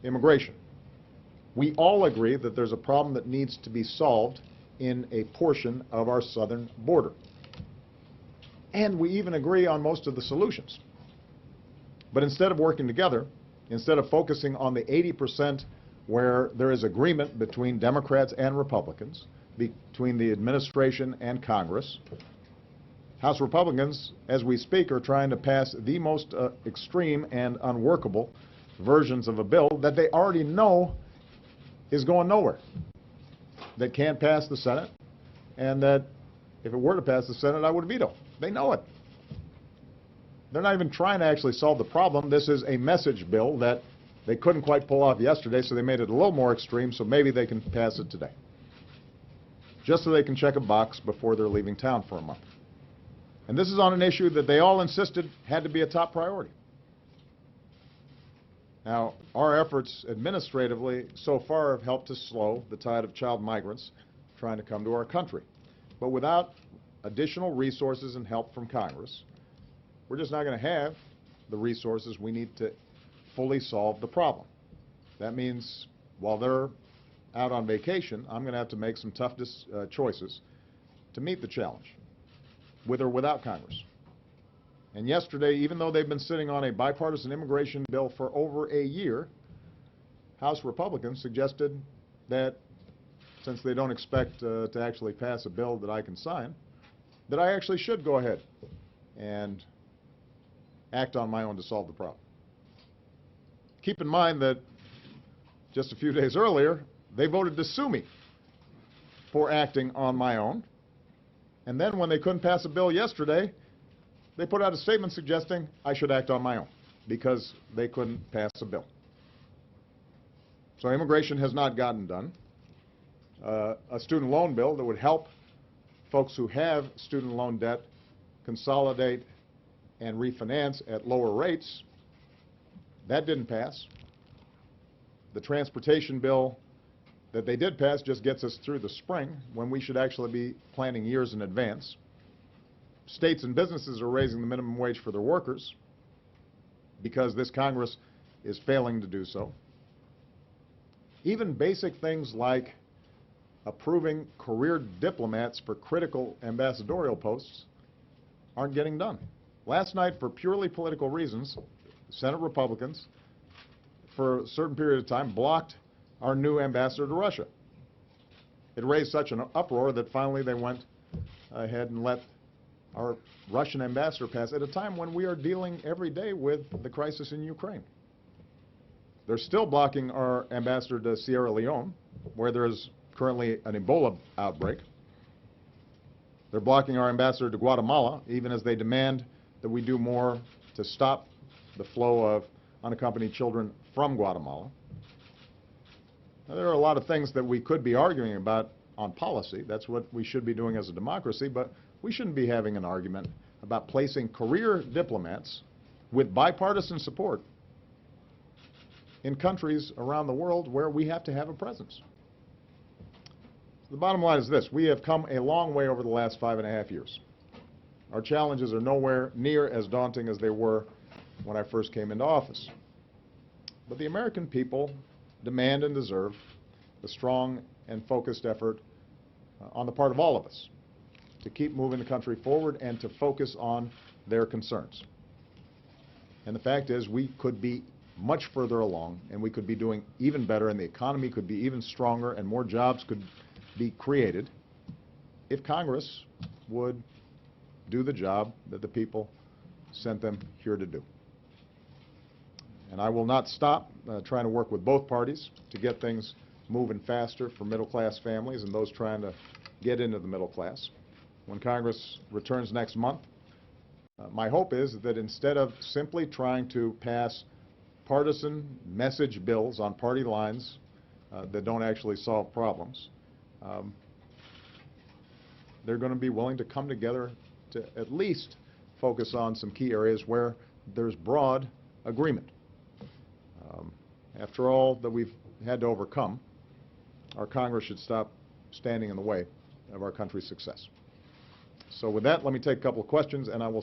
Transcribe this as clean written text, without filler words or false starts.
immigration. We all agree that there's a problem that needs to be solved in a portion of our southern border. And we even agree on most of the solutions. But instead of working together, instead of focusing on the 80% where there is agreement between Democrats and Republicans, between the administration and Congress, House Republicans, as we speak, are trying to pass the most extreme and unworkable versions of a bill that they already know is going nowhere, that can't pass the Senate, and that if it were to pass the Senate, I would veto. They know it. They're not even trying to actually solve the problem. This is a message bill that they couldn't quite pull off yesterday, so they made it a little more extreme, so maybe they can pass it today, just so they can check a box before they're leaving town for a month. And this is on an issue that they all insisted had to be a top priority. Now, our efforts administratively so far have helped to slow the tide of child migrants trying to come to our country. But without additional resources and help from Congress, we're just not going to have the resources we need to fully solve the problem. That means while they're out on vacation, I'm going to have to make some tough choices to meet the challenge, with or without Congress. And yesterday, even though they've been sitting on a bipartisan immigration bill for over a year, House Republicans suggested that since they don't expect to actually pass a bill that I can sign, that I actually should go ahead and act on my own to solve the problem. Keep in mind that just a few days earlier, they voted to sue me for acting on my own. And then when they couldn't pass a bill yesterday, they put out a statement suggesting I should act on my own because they couldn't pass a bill. So immigration has not gotten done. A student loan bill that would help folks who have student loan debt consolidate and refinance at lower rates, that didn't pass. The transportation bill that they did pass just gets us through the spring when we should actually be planning years in advance. States and businesses are raising the minimum wage for their workers because this Congress is failing to do so. Even basic things like approving career diplomats for critical ambassadorial posts aren't getting done. Last night, for purely political reasons, Senate Republicans, for a certain period of time, blocked our new ambassador to Russia. It raised such an uproar that finally they went ahead and let our Russian ambassador pass at a time when we are dealing every day with the crisis in Ukraine. They're still blocking our ambassador to Sierra Leone, where there's currently an Ebola outbreak. They're blocking our ambassador to Guatemala, even as they demand that we do more to stop the flow of unaccompanied children from Guatemala. Now, there are a lot of things that we could be arguing about on policy. That's what we should be doing as a democracy, but we shouldn't be having an argument about placing career diplomats with bipartisan support in countries around the world where we have to have a presence. The bottom line is this: we have come a long way over the last 5.5 years. Our challenges are nowhere near as daunting as they were when I first came into office. But the American people demand and deserve a strong and focused effort on the part of all of us to keep moving the country forward and to focus on their concerns. And the fact is, we could be much further along, and we could be doing even better, and the economy could be even stronger, and more jobs could be created if Congress would do the job that the people sent them here to do. And I will not stop trying to work with both parties to get things moving faster for middle-class families and those trying to get into the middle class. When Congress returns next month, my hope is that instead of simply trying to pass partisan message bills on party lines that don't actually solve problems, they're going to be willing to come together to at least focus on some key areas where there's broad agreement. After all that we've had to overcome, our Congress should stop standing in the way of our country's success. So with that, let me take a couple of questions, and I will